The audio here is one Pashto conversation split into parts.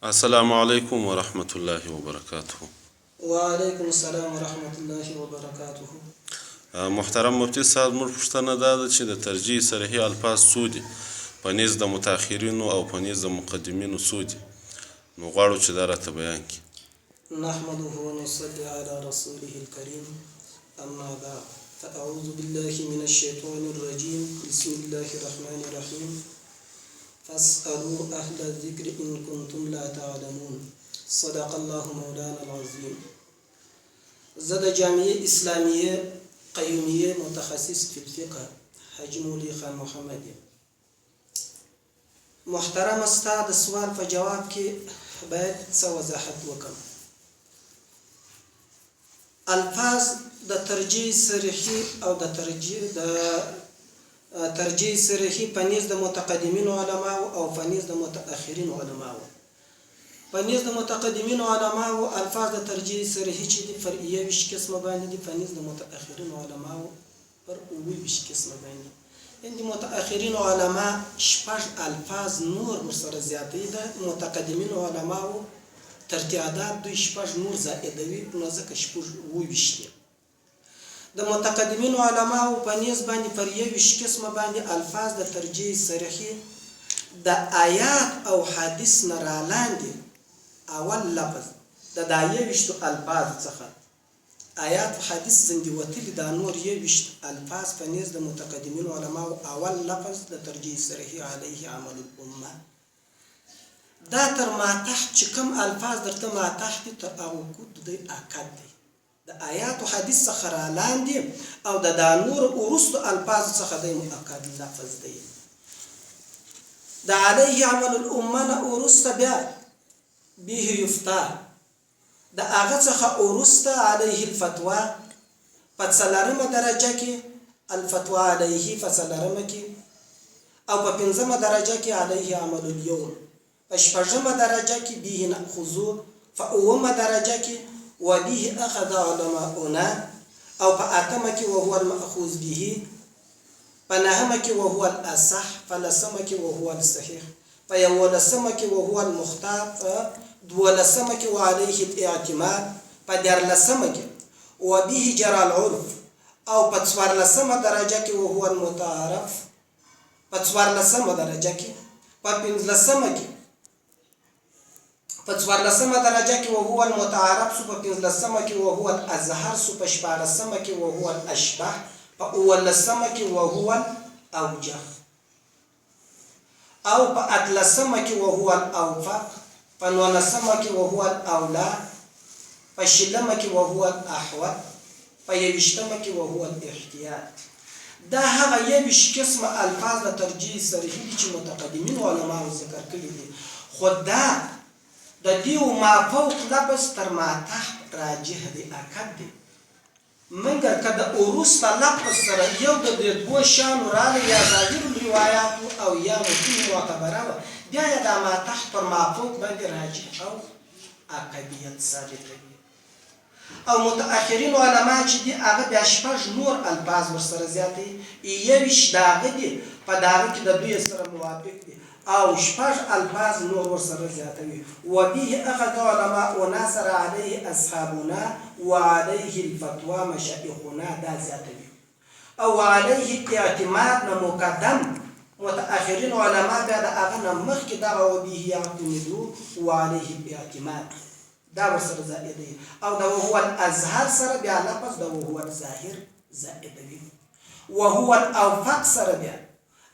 السلام علیکم ورحمة الله وبرکاته. وعلیکم السلام ورحمة الله وبرکاته. محترم مفتي صاحب، موږ پوښتنه دا ده چې د ترجیح صریحي الفاظ څو دي په نیز د متأخرینو او په نیز د مقدمینو څو دي؟ نو غواړو چې دا راته بیان کړي. نحمده ونصلي على رسوله الكريم اما بعد فأعوذ بالله من الشيطان الرجيم بسم الله الرحمن الرحيم فاسألوا أهل الذكر إن كنتم لا تعلمون صدق الله مولانا العظيم. زه د جامعه اسلامیه قیومیه متخصص فی الفقه حاجی مولی خان محمد یم. محترم استاد سوال په جواب کې باید څه وضاحت وکړم. الفاظ د ترجیح صریحي او د ترجیح صریحي په نیز د متقدمین علماء او په نیز د متأخرین علماء. په نیز د متقدمین علماء الفاظ د ترجیح صریحي چې د فرعیه 20 قسمه باندې دي، په نیز د متأخرین علماء پر 20 قسمه باندې. ان د متأخرین علماء شپږ الفاظ نور ورسره زیاتې ده، متقدمین علماء تر تعداد دوی شپږ نور زائدوي، نو ځکه شپږ 20 دي. د متقدمین علماء په نیز باندې پر 20 قسمه باندې الفاظ د ترجیح صریحي د آیات او حدیث نه رالاندې اول لفظ د 20 الفاظ څخه آیات او حدیث زندي وتلی دا نور 20 الفاظ په نیز د متقدمین علماء اول لفظ د ترجیح صریحي علیه عمل الامه. دا تر ما تحت چې کوم الفاظ درته ما تحت تر هغه کود د اکد دی، د آیات او حدیث څخه رالاندې او د نور ورستو الفاظ څخه د مؤکد لفظ دی. د علیه عمل الامه ورسته بیا به یفتا د هغه څخه ورسته علیه الفتوا په څلورمه درجه کې الفتوا علیه په څلورمه کې او په پنځمه درجه کې علیه عمل اليوم، په شپږمه درجه کې به ناخذو، په اومه درجه کې وبه اخذ علماؤنا، او په اتمه کې وهو المأخوذ به، په نهمه کې وهو الاصح، په لسمه کې وهو الصحيح، په یولسمه کې وهو المختار، په دولسمه کې وعليه الاعتماد، په دیارلسمه کې وبه جرى العرف، او په څوارلسمه درجه کې وهو المتعارف، په څوارلسمه درجه کې، په پنځلسمه کې په څوارلسمه درجه کې وهو المتعارف، په پنځلسمه کې وهو الازهر، په شپاړلسمه کې وهو الاشبه، په اوولسمه کې وهو الاوجه، او په اتلسمه کې وهو الاوفق، په نولسمه کې وهو الاولى، په شلمه کې وهو الاحوط، په یویشتمه کې وهو الاحتیاط. دا هغه 20 قسمه الفاظ د ترجیح صریحي دي چې متقدمین علماء ذکر کړي دي. خو دا د دیو ما فوق لفظ تر ما تحت راجح دی، اکد دی. منګه که د وروسته لفظ سره یو د دوه شانو راغلی، یا ظاهر الروایاتو او یا متون معتبره وه، بیا یې دا ما تحت پر ما فوق باندې راجح او اکدیت ثابتوي. او متأخرین علما چې دي هغه بیا شپږ نور الفاظ ورسره زیاتوي، 21 د هغه دي په دغه کې د دوی سره موافق دي، او شپږ الفاظ نور ورسره زیاتوي. وبه اخذ علماؤنا سر علیه اصحابنا وعلیه الفتوا مشایخنا، دا زیاتوي. او علیه اعتماد نه مقدم متأخرین علما بیا د هغه نه مخکې دغه وبه یعتمدو وعلیه الاعتماد دا ورسره زائدوي، او د وهو الازهر سره بیا لفظ د وهو الظاهر زائدوي. وهو الاوفق سره بیا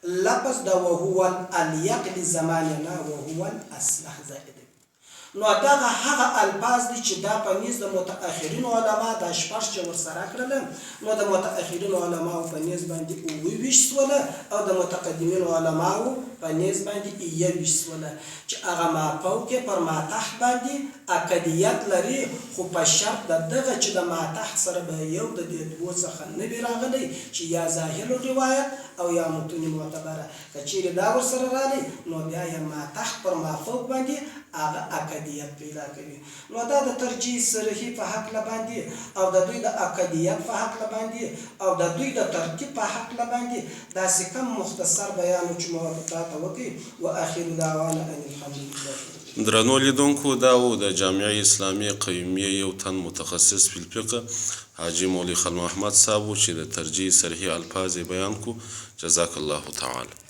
لفظ د وهو الیق لزماننا وهو الاصلح زائدوي. نو دغه هغه الفاظ دي چې دا په نیز د متأخرین علما دا شپږ چې ورسره کړل، نو د متأخرین علما په نیز باندې 20 سوله، او د متقدمین علما په نیز باندې 21 سوله، چې هغه ما فوق پر ما تحت باندې اکدیت لري. خو په شرط د دغه چې د ما تحت سره به یو د دې دوه څخه نه وي راغلی، چې یا ظاهر روایت او یا متون معتبره. که چیرې دا ورسره راغلی، نو بیا یې ما تحت پر ما فوق باندې هغه اکدیت پیدا کوي. نو دا د ترجیح صریحي په حق باندې، او د دوی د اکدیت په حق باندې، او د دوی د ترتیب په حق باندې داسې کم مختصر بیان چې موافقات وکړي. واخر دعوانا ان الحمد لله. درنو لیدونکو دا و د جامعه اسلامي قیومیه یو تن متخصص فی الفقه حاجي مولوي خان محمد صاحب چې د ترجیح صریح الفاظ یې بیان کو. جزاک الله تعالی.